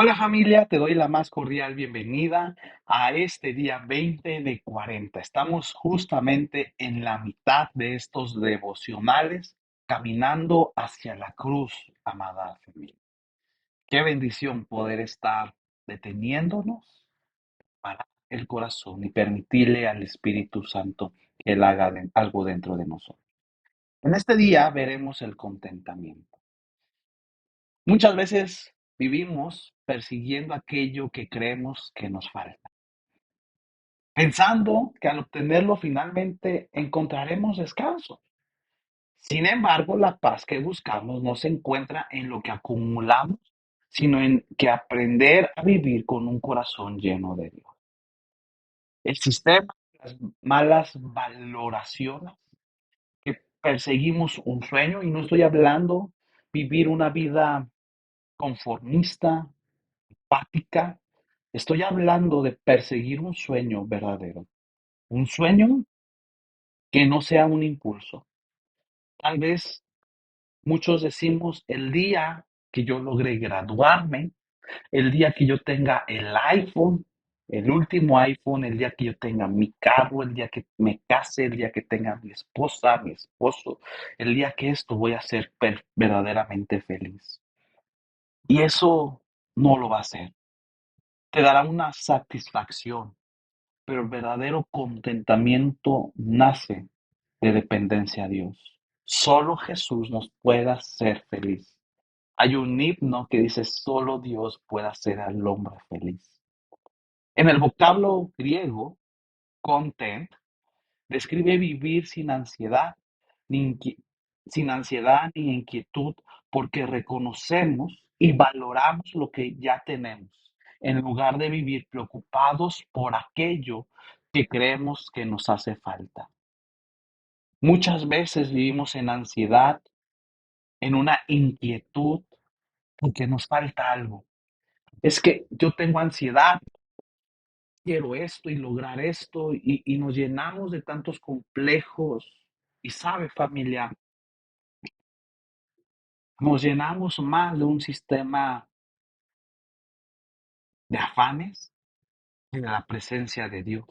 Hola familia, te doy la más cordial bienvenida a este día 20 de 40. Estamos justamente en la mitad de estos devocionales caminando hacia la cruz, amada familia. Qué bendición poder estar deteniéndonos para el corazón y permitirle al Espíritu Santo que Él haga algo dentro de nosotros. En este día veremos el contentamiento. Muchas veces vivimos persiguiendo aquello que creemos que nos falta, pensando que al obtenerlo finalmente encontraremos descanso. Sin embargo, la paz que buscamos no se encuentra en lo que acumulamos, sino en que aprender a vivir con un corazón lleno de Dios. El sistema, las malas valoraciones, que perseguimos un sueño, y no estoy hablando vivir una vida conformista, apática. Estoy hablando de perseguir un sueño verdadero, un sueño que no sea un impulso. Tal vez muchos decimos el día que yo logre graduarme, el día que yo tenga el iPhone, el último iPhone, el día que yo tenga mi carro, el día que me case, el día que tenga mi esposa, mi esposo, el día que esto voy a ser verdaderamente feliz. Y eso no lo va a hacer. Te dará una satisfacción, pero el verdadero contentamiento nace de dependencia a Dios. Solo Jesús nos puede hacer feliz. Hay un himno que dice, solo Dios puede hacer al hombre feliz. En el vocablo griego, content, describe vivir ni inqui- sin ansiedad ni inquietud, porque reconocemos y valoramos lo que ya tenemos, en lugar de vivir preocupados por aquello que creemos que nos hace falta. Muchas veces vivimos en ansiedad, en una inquietud, porque nos falta algo. Es que yo tengo ansiedad, quiero esto y lograr esto, y nos llenamos de tantos complejos. Y sabe, familia, nos llenamos más de un sistema de afanes que de la presencia de Dios.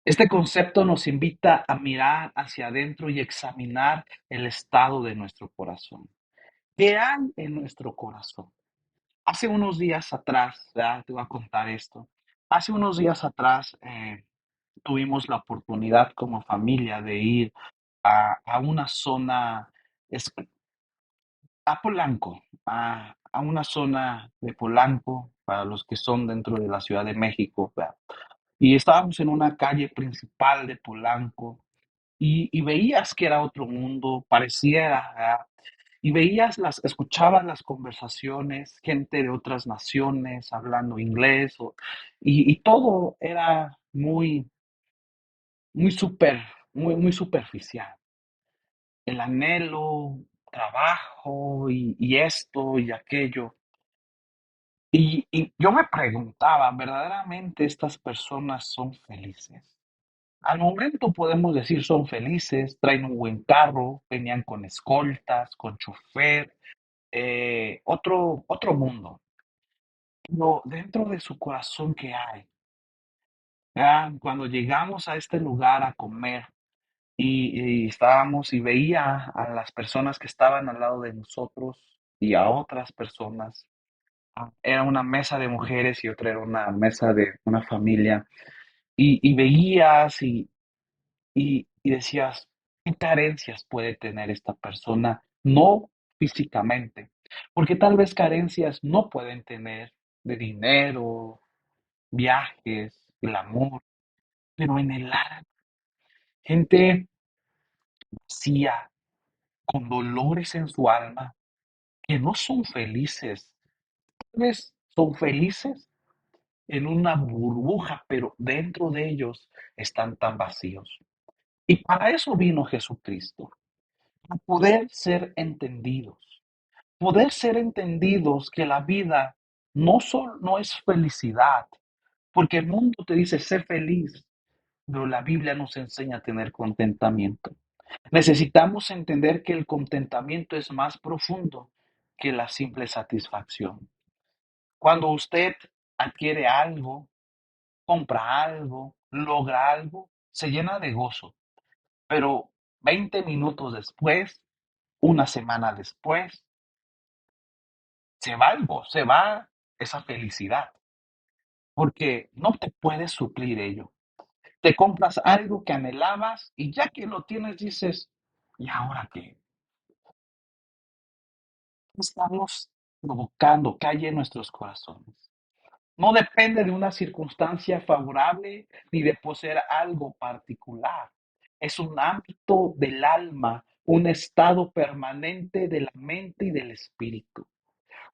Este concepto nos invita a mirar hacia adentro y examinar el estado de nuestro corazón. ¿Qué hay en nuestro corazón? Hace unos días atrás, ya te voy a contar esto. Hace unos días atrás tuvimos la oportunidad como familia de ir a una zona, es- a Polanco, a una zona de Polanco, para los que son dentro de la Ciudad de México, ¿verdad? Y estábamos en una calle principal de Polanco y veías que era otro mundo, pareciera, ¿verdad? Y escuchabas las conversaciones, gente de otras naciones hablando inglés, y todo era muy super, muy superficial. El anhelo, trabajo y esto y aquello. Y yo me preguntaba, ¿verdaderamente estas personas son felices? Al momento podemos decir son felices, traen un buen carro, venían con escoltas, con chofer, otro mundo. Pero dentro de su corazón, ¿qué hay? Cuando llegamos a este lugar a comer y estábamos y veía a las personas que estaban al lado de nosotros y a otras personas. Era una mesa de mujeres y otra era una mesa de una familia. Y veías y decías, ¿qué carencias puede tener esta persona? No físicamente, porque tal vez carencias no pueden tener de dinero, viajes, glamour, pero en el alma, gente vacía, con dolores en su alma, que no son felices. Tal vez son felices en una burbuja, pero dentro de ellos están tan vacíos. Y para eso vino Jesucristo, para poder ser entendidos que la vida no es felicidad, porque el mundo te dice sé feliz, pero la Biblia nos enseña a tener contentamiento. Necesitamos entender que el contentamiento es más profundo que la simple satisfacción. Cuando usted adquiere algo, compra algo, logra algo, se llena de gozo, pero 20 minutos después, una semana después, se va esa felicidad, porque no te puedes suplir ello. Te compras algo que anhelabas y ya que lo tienes dices, ¿y ahora qué? Estamos provocando calle en nuestros corazones. No depende de una circunstancia favorable ni de poseer algo particular. Es un ámbito del alma, un estado permanente de la mente y del espíritu.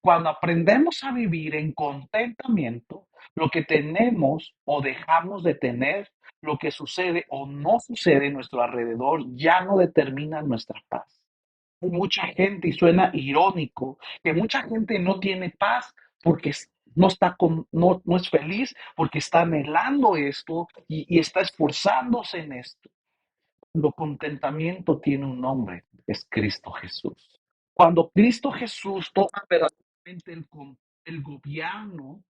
Cuando aprendemos a vivir en contentamiento, lo que tenemos o dejamos de tener, lo que sucede o no sucede en nuestro alrededor, ya no determina nuestra paz. Hay mucha gente, y suena irónico, que mucha gente no tiene paz porque no está no es feliz, porque está anhelando esto y está esforzándose en esto. Lo contentamiento tiene un nombre, es Cristo Jesús. Cuando Cristo Jesús toma verdaderamente el gobierno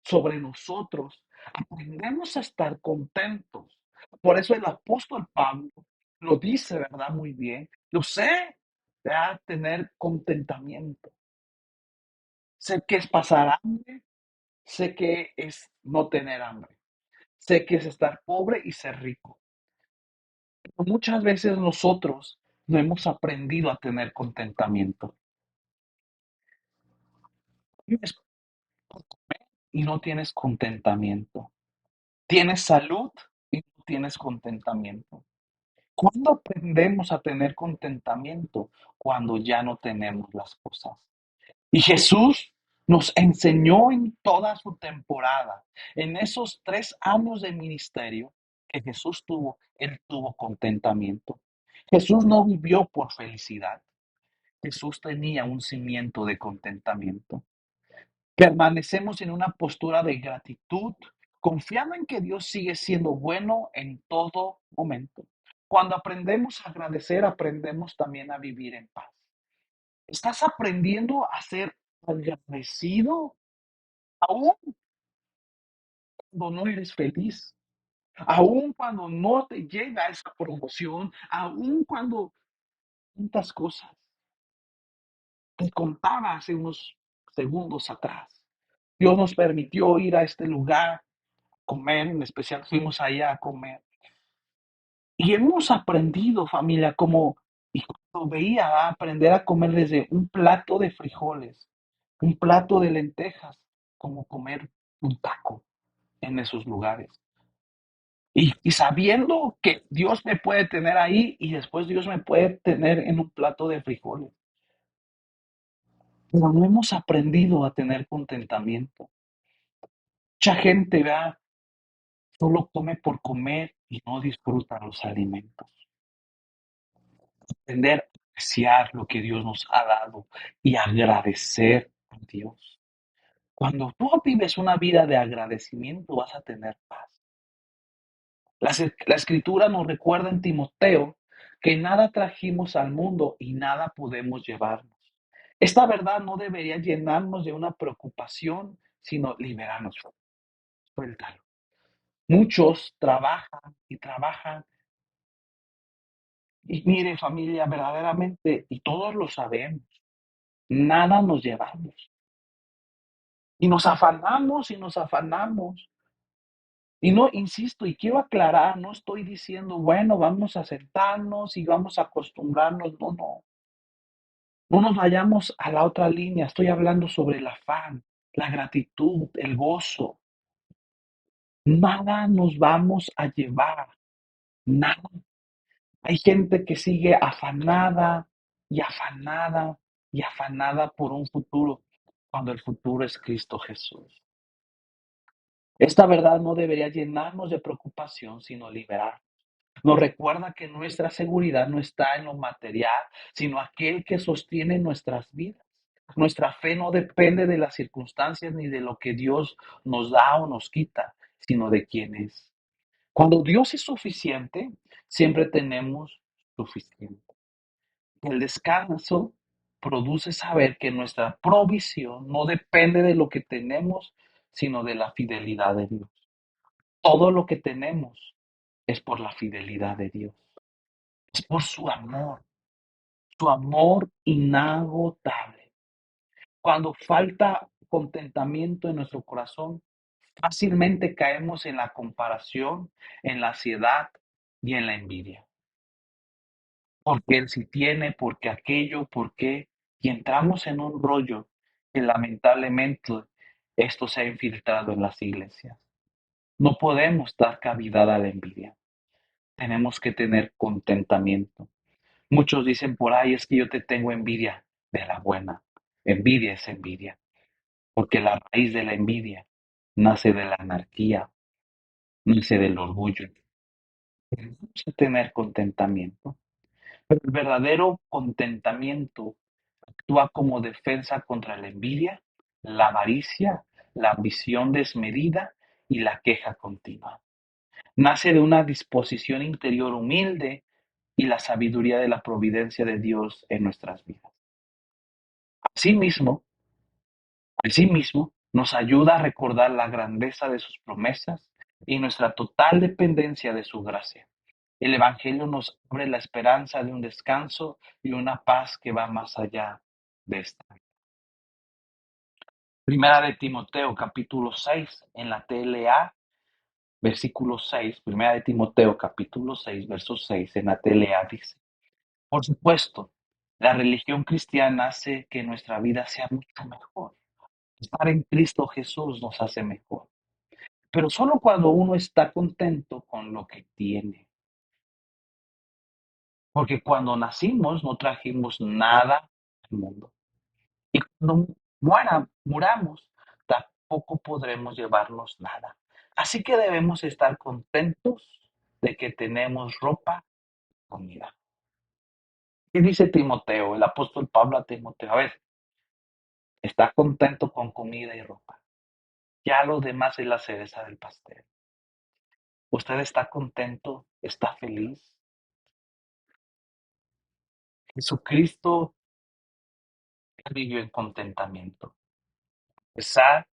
sobre nosotros, aprendemos a estar contentos. Por eso el apóstol Pablo lo dice, ¿verdad? Muy bien. Yo sé a tener contentamiento. Sé que es pasar hambre, sé que es no tener hambre, sé que es estar pobre y ser rico. Pero muchas veces nosotros no hemos aprendido a tener contentamiento. Tienes y no tienes contentamiento. Tienes salud y no tienes contentamiento. ¿Cuándo aprendemos a tener contentamiento? Cuando ya no tenemos las cosas. Y Jesús nos enseñó en toda su temporada, en esos 3 años de ministerio que Jesús tuvo, él tuvo contentamiento. Jesús no vivió por felicidad. Jesús tenía un cimiento de contentamiento. Permanecemos en una postura de gratitud, confiando en que Dios sigue siendo bueno en todo momento. Cuando aprendemos a agradecer, aprendemos también a vivir en paz. ¿Estás aprendiendo a ser agradecido aún cuando no eres feliz? Aún cuando no te llega esa promoción, aún cuando tantas cosas. Te contaba hace unos segundos atrás. Dios nos permitió ir a este lugar comer, en especial fuimos allá a comer. Y hemos aprendido, familia, como, y cuando veía aprender a comer desde un plato de frijoles, un plato de lentejas, como comer un taco en esos lugares. Y sabiendo que Dios me puede tener ahí y después Dios me puede tener en un plato de frijoles. Pero no hemos aprendido a tener contentamiento. Mucha gente, ¿verdad? Solo come por comer y no disfruta los alimentos. Aprender a apreciar lo que Dios nos ha dado y agradecer a Dios. Cuando tú vives una vida de agradecimiento, vas a tener paz. La escritura nos recuerda en Timoteo que nada trajimos al mundo y nada podemos llevarnos. Esta verdad no debería llenarnos de una preocupación, sino liberarnos. Suéltalo. Muchos trabajan y trabajan. Y mire, familia, verdaderamente, y todos lo sabemos, nada nos llevamos. Y nos afanamos y nos afanamos. Y no, insisto, y quiero aclarar, no estoy diciendo, bueno, vamos a sentarnos y vamos a acostumbrarnos. No, no. No nos vayamos a la otra línea. Estoy hablando sobre el afán, la gratitud, el gozo. Nada nos vamos a llevar. Nada. Hay gente que sigue afanada y afanada y afanada por un futuro. cuando el futuro es Cristo Jesús. Esta verdad no debería llenarnos de preocupación, sino liberar. Nos recuerda que nuestra seguridad no está en lo material, sino aquel que sostiene nuestras vidas. Nuestra fe no depende de las circunstancias ni de lo que Dios nos da o nos quita, sino de quién es. Cuando Dios es suficiente, siempre tenemos suficiente. El descanso produce saber que nuestra provisión no depende de lo que tenemos, sino de la fidelidad de Dios. Todo lo que tenemos es por la fidelidad de Dios, es por su amor inagotable. Cuando falta contentamiento en nuestro corazón, fácilmente caemos en la comparación, en la ansiedad y en la envidia. Porque él sí tiene, porque aquello, porque, y entramos en un rollo que lamentablemente esto se ha infiltrado en las iglesias. No podemos dar cavidad a la envidia. Tenemos que tener contentamiento. Muchos dicen por ahí, es que yo te tengo envidia de la buena. Envidia es envidia, porque la raíz de la envidia nace de la anarquía, nace del orgullo. Tenemos que tener contentamiento, pero el verdadero contentamiento actúa como defensa contra la envidia, la avaricia, la ambición desmedida y la queja continua. Nace de una disposición interior humilde y la sabiduría de la providencia de Dios en nuestras vidas. Asimismo, asimismo, nos ayuda a recordar la grandeza de sus promesas y nuestra total dependencia de su gracia. El Evangelio nos abre la esperanza de un descanso y una paz que va más allá de esta. Primera de Timoteo, capítulo 6 en la TLA, versículo 6. Primera de Timoteo, capítulo 6, verso 6 en la TLA dice: por supuesto, la religión cristiana hace que nuestra vida sea mucho mejor. Estar en Cristo Jesús nos hace mejor. Pero solo cuando uno está contento con lo que tiene. Porque cuando nacimos no trajimos nada al mundo. Y cuando muramos, tampoco podremos llevarnos nada. Así que debemos estar contentos de que tenemos ropa, comida. Y dice Timoteo, el apóstol Pablo a Timoteo, a ver, está contento con comida y ropa. Ya lo demás es la cereza del pastel. ¿Usted está contento? ¿Está feliz? Jesucristo vivió en contentamiento. A pesar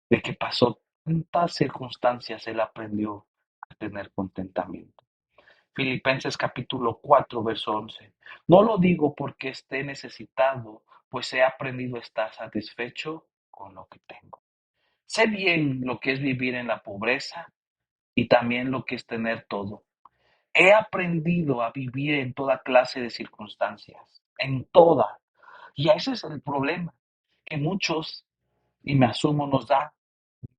de que pasó tantas circunstancias, él aprendió a tener contentamiento. Filipenses capítulo 4, verso 11. No lo digo porque esté necesitado, pues he aprendido a estar satisfecho con lo que tengo. Sé bien lo que es vivir en la pobreza y también lo que es tener todo. He aprendido a vivir en toda clase de circunstancias, en toda. Y ese es el problema, que muchos, y me asumo, nos da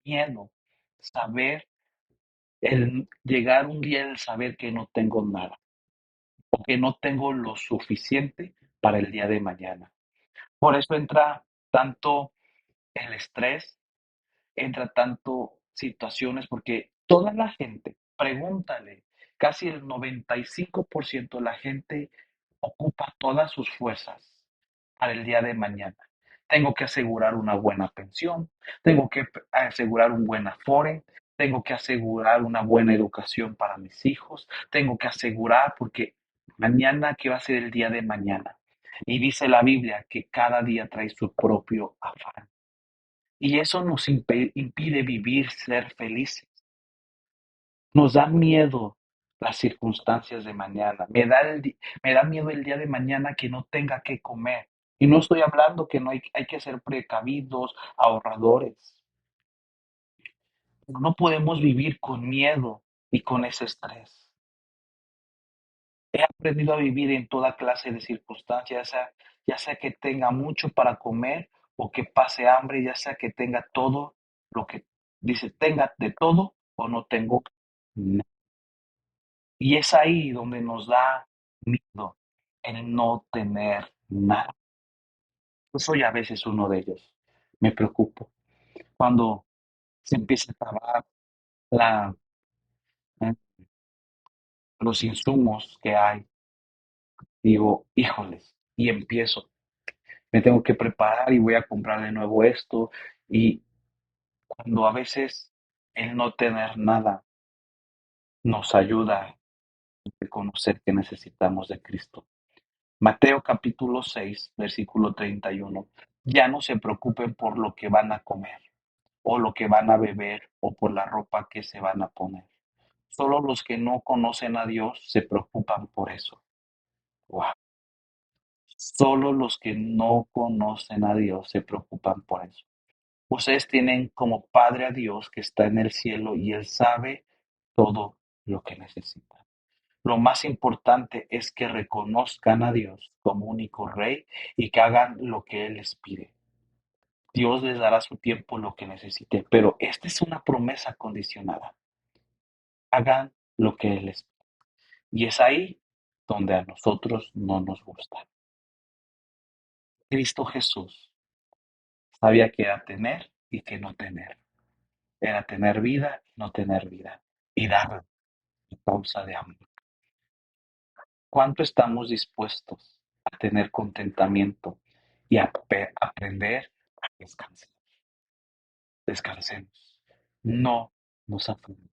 miedo saber, el llegar un día el saber que no tengo nada o que no tengo lo suficiente para el día de mañana. Por eso entra tanto el estrés, entra tanto situaciones, porque toda la gente, pregúntale, casi el 95% de la gente ocupa todas sus fuerzas para el día de mañana. Tengo que asegurar una buena pensión, tengo que asegurar un buen afore, tengo que asegurar una buena educación para mis hijos, tengo que asegurar porque mañana, ¿qué va a ser el día de mañana? Y dice la Biblia que cada día trae su propio afán. Y eso nos impide vivir, ser felices. Nos da miedo las circunstancias de mañana. Me da miedo el día de mañana que no tenga que comer. Y no estoy hablando que no hay que ser precavidos, ahorradores. No podemos vivir con miedo y con ese estrés. He aprendido a vivir en toda clase de circunstancias, ya sea que tenga mucho para comer o que pase hambre, ya sea que tenga todo lo que dice, tenga de todo o no tengo nada. Y es ahí donde nos da miedo el no tener nada. Yo soy a veces uno de ellos. me preocupo. Cuando se empieza a acabar la, eh, los insumos que hay, digo, híjoles, y empiezo, me tengo que preparar y voy a comprar de nuevo esto. Y cuando a veces el no tener nada nos ayuda a reconocer que necesitamos de Cristo. Mateo capítulo 6 versículo 31. Ya no se preocupen por lo que van a comer, o lo que van a beber, o por la ropa que se van a poner. Solo los que no conocen a Dios se preocupan por eso. Wow. Solo los que no conocen a Dios se preocupan por eso. Ustedes tienen como Padre a Dios que está en el cielo y Él sabe todo lo que necesitan. Lo más importante es que reconozcan a Dios como único Rey y que hagan lo que Él les pide. Dios les dará a su tiempo lo que necesite, pero esta es una promesa condicionada. Hagan lo que Él les pide. Y es ahí donde a nosotros no nos gusta. Cristo Jesús sabía que era tener y que no tener. Era tener vida y no tener vida. Y darla a causa de amor. ¿Cuánto estamos dispuestos a tener contentamiento y a aprender a descansar? Descansemos. No nos afanemos.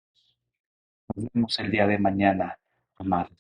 Nos vemos el día de mañana, amados.